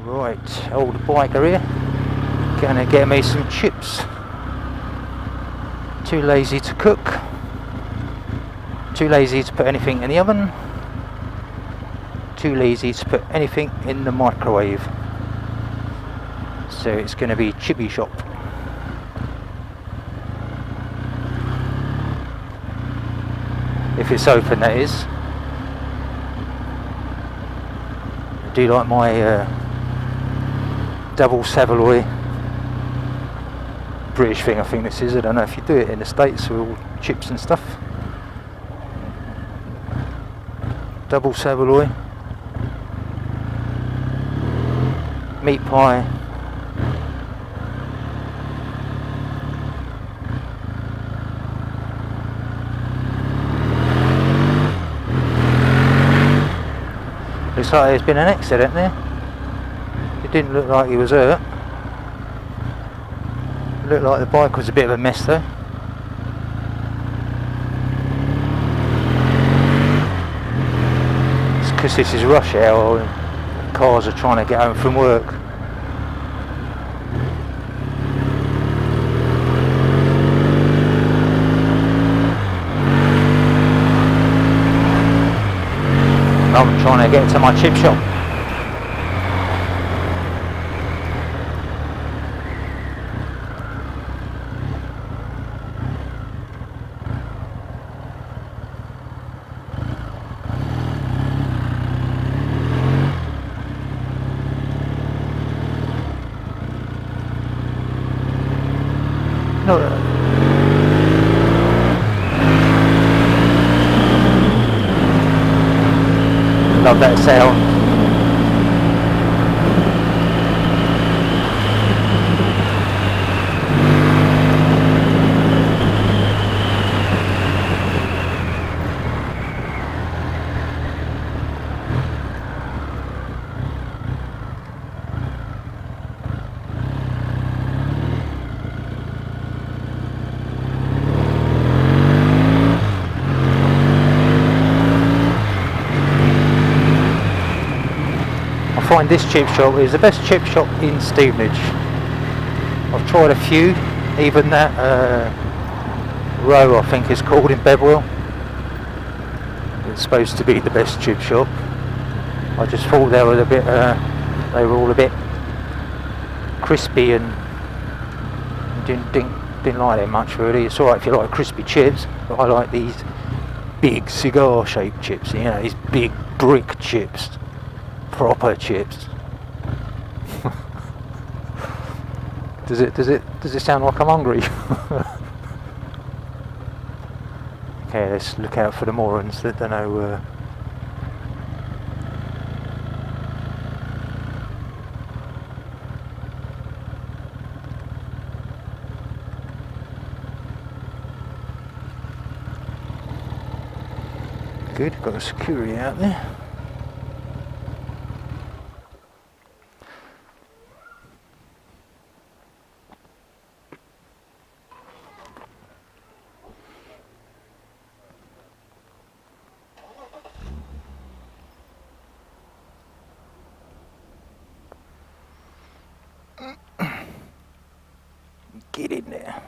Right, old biker here, gonna get me some chips. Too lazy to cook, too lazy to put anything in the oven, too lazy to put anything in the microwave. So it's gonna be chippy shop. If it's open, that is. I do like my double Savoy, British thing I think this is. I don't know if you do it in the States with all chips and stuff. Double Savoy, meat pie, looks like there's been an accident there. It didn't look like he was hurt. It looked like the bike was a bit of a mess though. It's because this is rush hour and cars are trying to get home from work. I'm trying to get to my chip shop. No. Love that sound. I find this chip shop is the best chip shop in Stevenage. I've tried a few, even that Row I think is called in Bedwell. It's supposed to be the best chip shop. I just thought they were a bit, they were all a bit crispy and didn't like it much really. It's alright if you like crispy chips, but I like these big cigar shaped chips, you know, these big brick chips. Proper chips. Does it sound like I'm hungry? Okay, let's look out for the morons that don't know. Good, got a security out there. Get in there.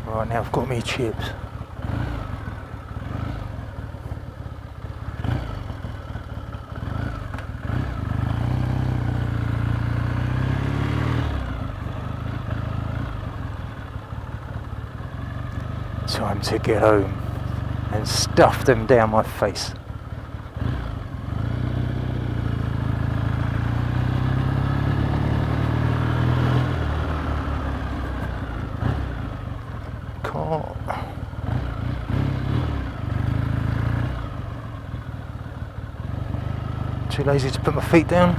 Right, now I've got me chips. Time to get home and stuff them down my face. Car. Too lazy to put my feet down.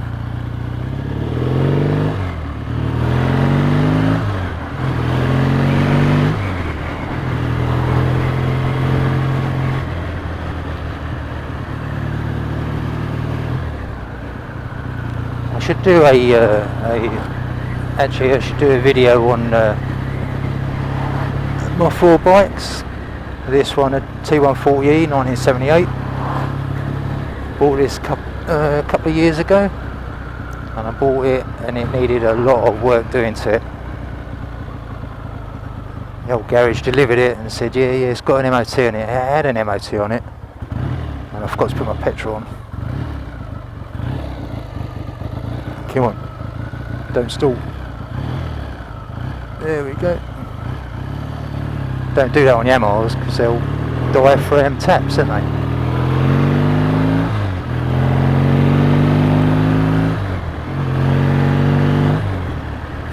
should do actually I should do a video on my 4 bikes. This one, a T140E 1978. Bought this a couple of years ago, and I bought it and it needed a lot of work doing to it. The old garage delivered it and said, yeah, it's got an MOT on it. It had an MOT on it, and I forgot to put my petrol on. Come on, don't stall. There we go. Don't do that on Yamahas because they'll die for them taps, don't they?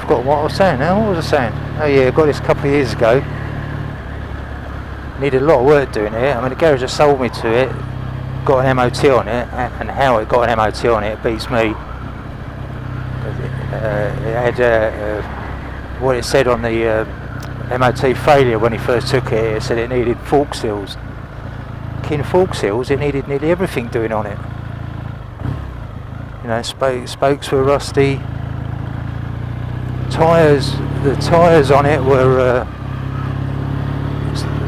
Forgot what I was saying now. What was I saying? Oh yeah, I got this a couple of years ago. Needed a lot of work doing it. I mean, the garage that sold me to it got an MOT on it, and how it got an MOT on it beats me. It had what it said on the MOT failure when he first took it. It said it needed fork seals. Kin fork seals, it needed nearly everything doing on it. You know, spokes were rusty. The tyres on it were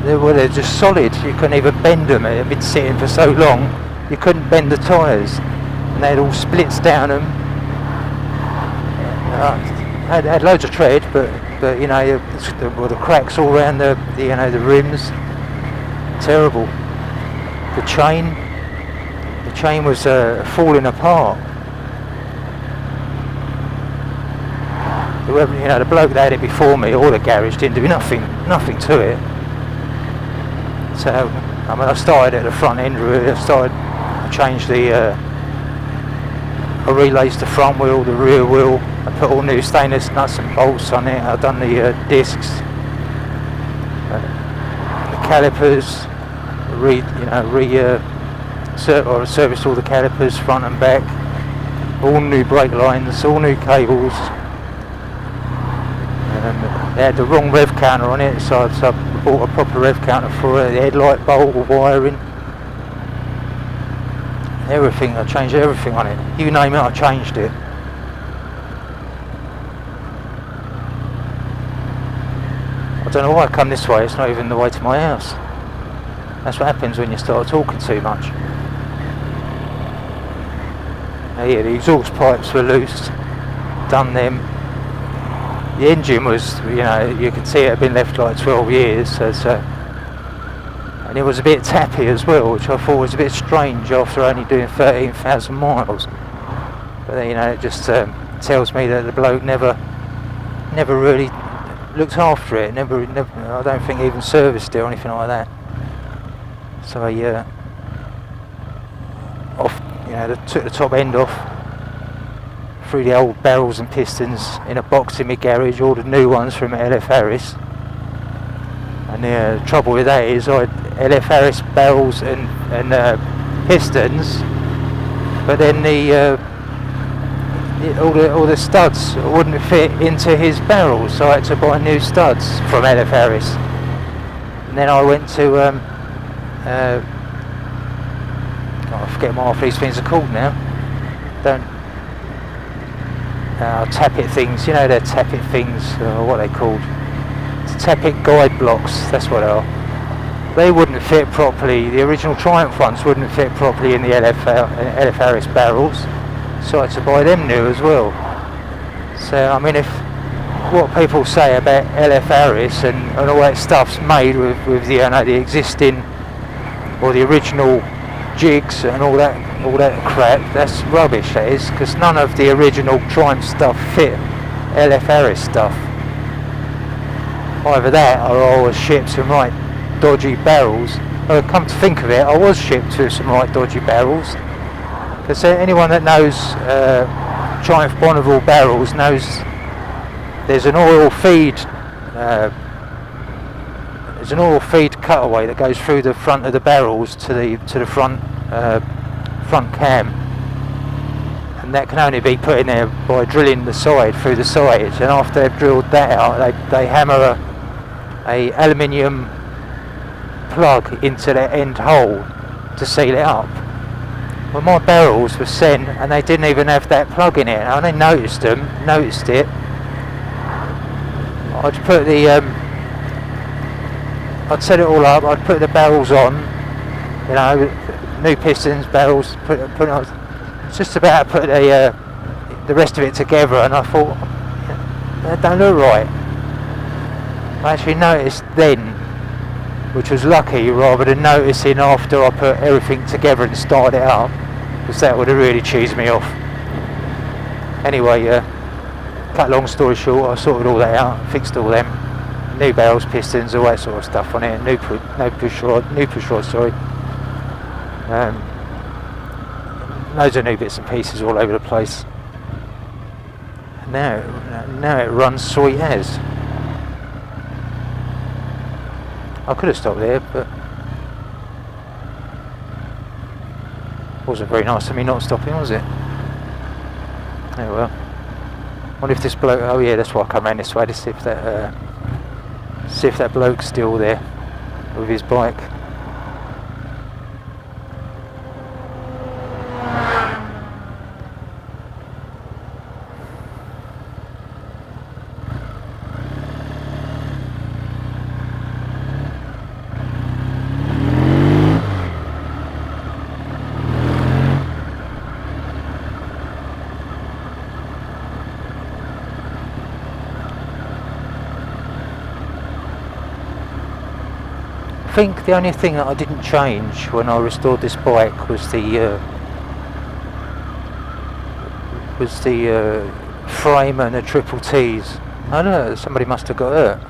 they're just solid. You couldn't even bend them. It had been sitting for so long, you couldn't bend the tyres, and they had all splits down them. Had loads of tread, but you know, the cracks all around the rims. Terrible. The chain was falling apart. You know, the bloke that had it before me, or the garage, didn't do nothing to it. So, I mean, I started at the front end really. I changed I relaced the front wheel, the rear wheel. I put all new stainless nuts and bolts on it. I've done the discs, the calipers, serviced all the calipers front and back. All new brake lines, all new cables. They had the wrong rev counter on it, so I bought a proper rev counter for it. The headlight bolt, wiring, everything. I changed everything on it. You name it, I changed it. I don't know why I come this way. It's not even the way to my house. That's what happens when you start talking too much. Yeah, the exhaust pipes were loose. Done them. The engine was, you know, you could see it had been left like 12 years, and it was a bit tappy as well, which I thought was a bit strange after only doing 13,000 miles. But you know, it just tells me that the bloke never really looked after it. Never, I don't think even serviced it or anything like that. So took the top end off. Threw the old barrels and pistons in a box in my garage, ordered new ones from LF Harris. And the trouble with that is I had LF Harris barrels and pistons, but then all the studs wouldn't fit into his barrels, so I had to buy new studs from LF Harris. And then I went to I forget what half these things are called now. Tappet things, you know, they're tappet things, what are they called? Tappet guide blocks, that's what they are. They wouldn't fit properly, the original Triumph ones wouldn't fit properly in the LF Harris barrels, so I had to buy them new as well. So, I mean, if what people say about LF Harris and all that stuff's made with the existing or the original jigs and all that crap, that's rubbish, that is, because none of the original Triumph stuff fit LF Harris stuff. Either that or I was shipped some right dodgy barrels. Well, come to think of it, I was shipped to some right dodgy barrels, because anyone that knows Triumph Bonneville barrels knows there's an oil feed cutaway that goes through the front of the barrels to the front cam, and that can only be put in there by drilling the side through the sides, and after they've drilled that out they hammer a aluminium plug into the end hole to seal it up. Well, my barrels were sent and they didn't even have that plug in it. I only noticed it. I'd put the I'd set it all up. I'd put the barrels on, you know, new pistons, barrels. Put it on. Just about to put the rest of it together, and I thought that don't look right. I actually noticed then, which was lucky, rather than noticing after I put everything together and started it up, because that would have really cheesed me off. Anyway, cut long story short, I sorted all that out, fixed all them, new barrels, pistons, all that sort of stuff on it, new push rod, sorry. Loads of new bits and pieces all over the place. Now it runs sweet as. I could have stopped there, but wasn't very nice of me not stopping, was it? Oh well. Wonder if this bloke. Oh yeah, that's why I come around this way to see if that bloke's still there with his bike. I think the only thing that I didn't change when I restored this bike was the frame and the triple T's. I don't know, somebody must have got hurt.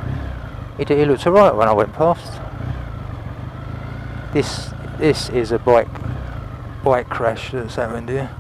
He looked alright when I went past. This is a bike crash that's happened here.